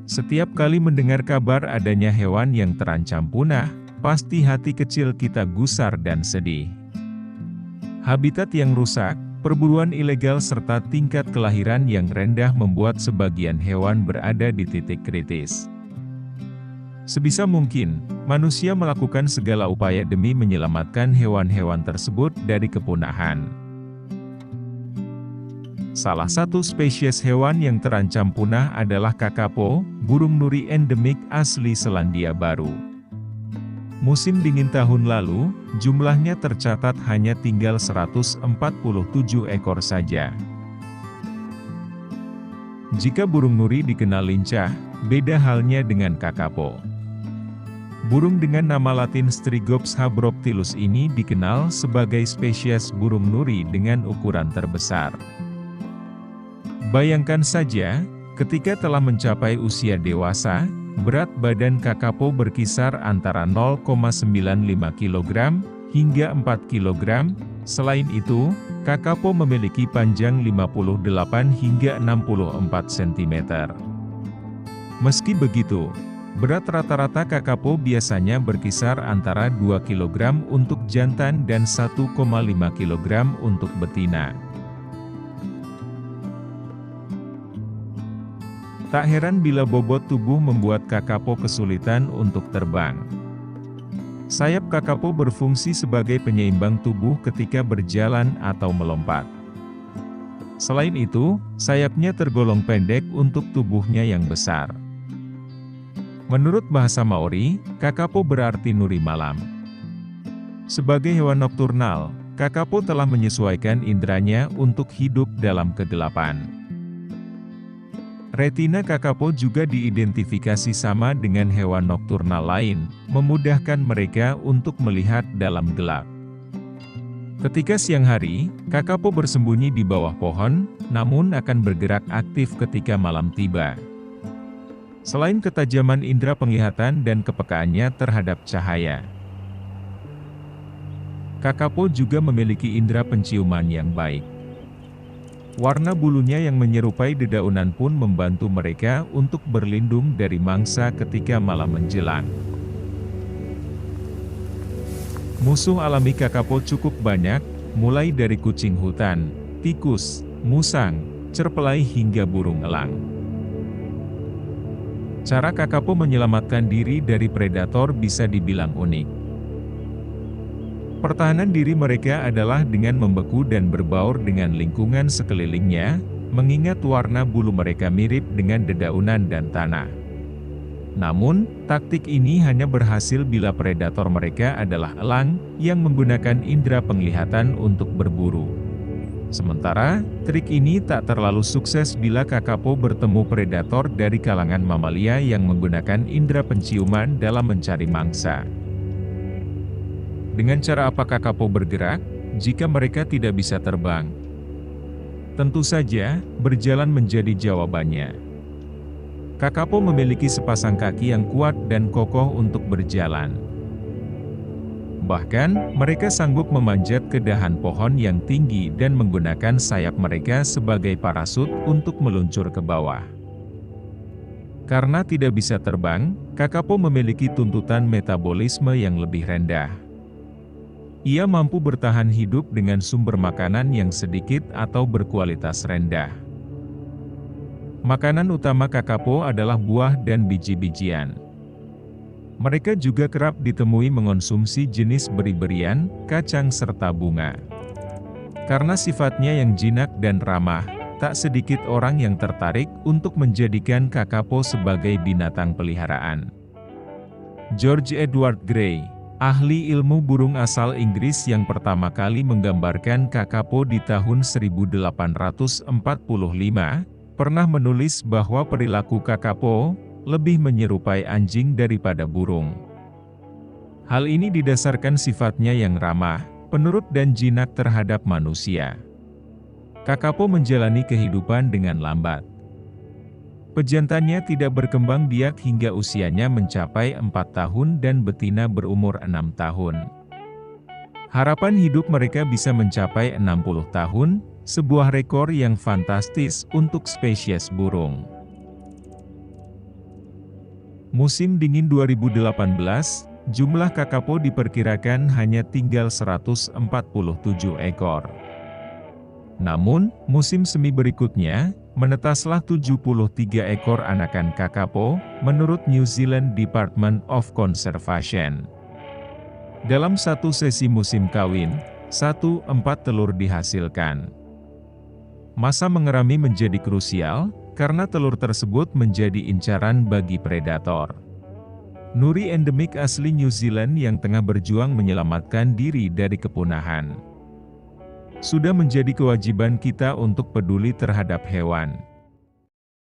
Setiap kali mendengar kabar adanya hewan yang terancam punah, pasti hati kecil kita gusar dan sedih. Habitat yang rusak, perburuan ilegal serta tingkat kelahiran yang rendah membuat sebagian hewan berada di titik kritis. Sebisa mungkin, manusia melakukan segala upaya demi menyelamatkan hewan-hewan tersebut dari kepunahan. Salah satu spesies hewan yang terancam punah adalah kakapo, burung nuri endemik asli Selandia Baru. Musim dingin tahun lalu, jumlahnya tercatat hanya tinggal 147 ekor saja. Jika burung nuri dikenal lincah, beda halnya dengan kakapo. Burung dengan nama latin Strigops habroctilus ini dikenal sebagai spesies burung nuri dengan ukuran terbesar. Bayangkan saja, ketika telah mencapai usia dewasa, berat badan kakapo berkisar antara 0,95 kg hingga 4 kg. Selain itu, kakapo memiliki panjang 58 hingga 64 cm. Meski begitu, berat rata-rata kakapo biasanya berkisar antara 2 kg untuk jantan dan 1,5 kg untuk betina. Tak heran bila bobot tubuh membuat kakapo kesulitan untuk terbang. Sayap kakapo berfungsi sebagai penyeimbang tubuh ketika berjalan atau melompat. Selain itu, sayapnya tergolong pendek untuk tubuhnya yang besar. Menurut bahasa Maori, kakapo berarti nuri malam. Sebagai hewan nokturnal, kakapo telah menyesuaikan inderanya untuk hidup dalam kegelapan. Retina kakapo juga diidentifikasi sama dengan hewan nokturnal lain, memudahkan mereka untuk melihat dalam gelap. Ketika siang hari, kakapo bersembunyi di bawah pohon, namun akan bergerak aktif ketika malam tiba. Selain ketajaman indera penglihatan dan kepekaannya terhadap cahaya, kakapo juga memiliki indera penciuman yang baik. Warna bulunya yang menyerupai dedaunan pun membantu mereka untuk berlindung dari mangsa ketika malam menjelang. Musuh alami kakapo cukup banyak, mulai dari kucing hutan, tikus, musang, cerpelai hingga burung elang. Cara kakapo menyelamatkan diri dari predator bisa dibilang unik. Pertahanan diri mereka adalah dengan membeku dan berbaur dengan lingkungan sekelilingnya, mengingat warna bulu mereka mirip dengan dedaunan dan tanah. Namun, taktik ini hanya berhasil bila predator mereka adalah elang, yang menggunakan indera penglihatan untuk berburu. Sementara, trik ini tak terlalu sukses bila kakapo bertemu predator dari kalangan mamalia yang menggunakan indera penciuman dalam mencari mangsa. Dengan cara apa kakapo bergerak, jika mereka tidak bisa terbang? Tentu saja, berjalan menjadi jawabannya. Kakapo memiliki sepasang kaki yang kuat dan kokoh untuk berjalan. Bahkan, mereka sanggup memanjat ke dahan pohon yang tinggi dan menggunakan sayap mereka sebagai parasut untuk meluncur ke bawah. Karena tidak bisa terbang, kakapo memiliki tuntutan metabolisme yang lebih rendah. Ia mampu bertahan hidup dengan sumber makanan yang sedikit atau berkualitas rendah. Makanan utama kakapo adalah buah dan biji-bijian. Mereka juga kerap ditemui mengonsumsi jenis beri-berian, kacang serta bunga. Karena sifatnya yang jinak dan ramah, tak sedikit orang yang tertarik untuk menjadikan kakapo sebagai binatang peliharaan. George Edward Gray, ahli ilmu burung asal Inggris yang pertama kali menggambarkan kakapo di tahun 1845, pernah menulis bahwa perilaku kakapo lebih menyerupai anjing daripada burung. Hal ini didasarkan sifatnya yang ramah, penurut dan jinak terhadap manusia. Kakapo menjalani kehidupan dengan lambat. Pejantannya tidak berkembang biak hingga usianya mencapai 4 tahun dan betina berumur 6 tahun. Harapan hidup mereka bisa mencapai 60 tahun, sebuah rekor yang fantastis untuk spesies burung. Musim dingin 2018, jumlah kakapo diperkirakan hanya tinggal 147 ekor. Namun, musim semi berikutnya, menetaslah 73 ekor anakan kakapo, menurut New Zealand Department of Conservation. Dalam satu sesi musim kawin, 1-4 telur dihasilkan. Masa mengerami menjadi krusial, karena telur tersebut menjadi incaran bagi predator. Nuri endemik asli New Zealand yang tengah berjuang menyelamatkan diri dari kepunahan. Sudah menjadi kewajiban kita untuk peduli terhadap hewan.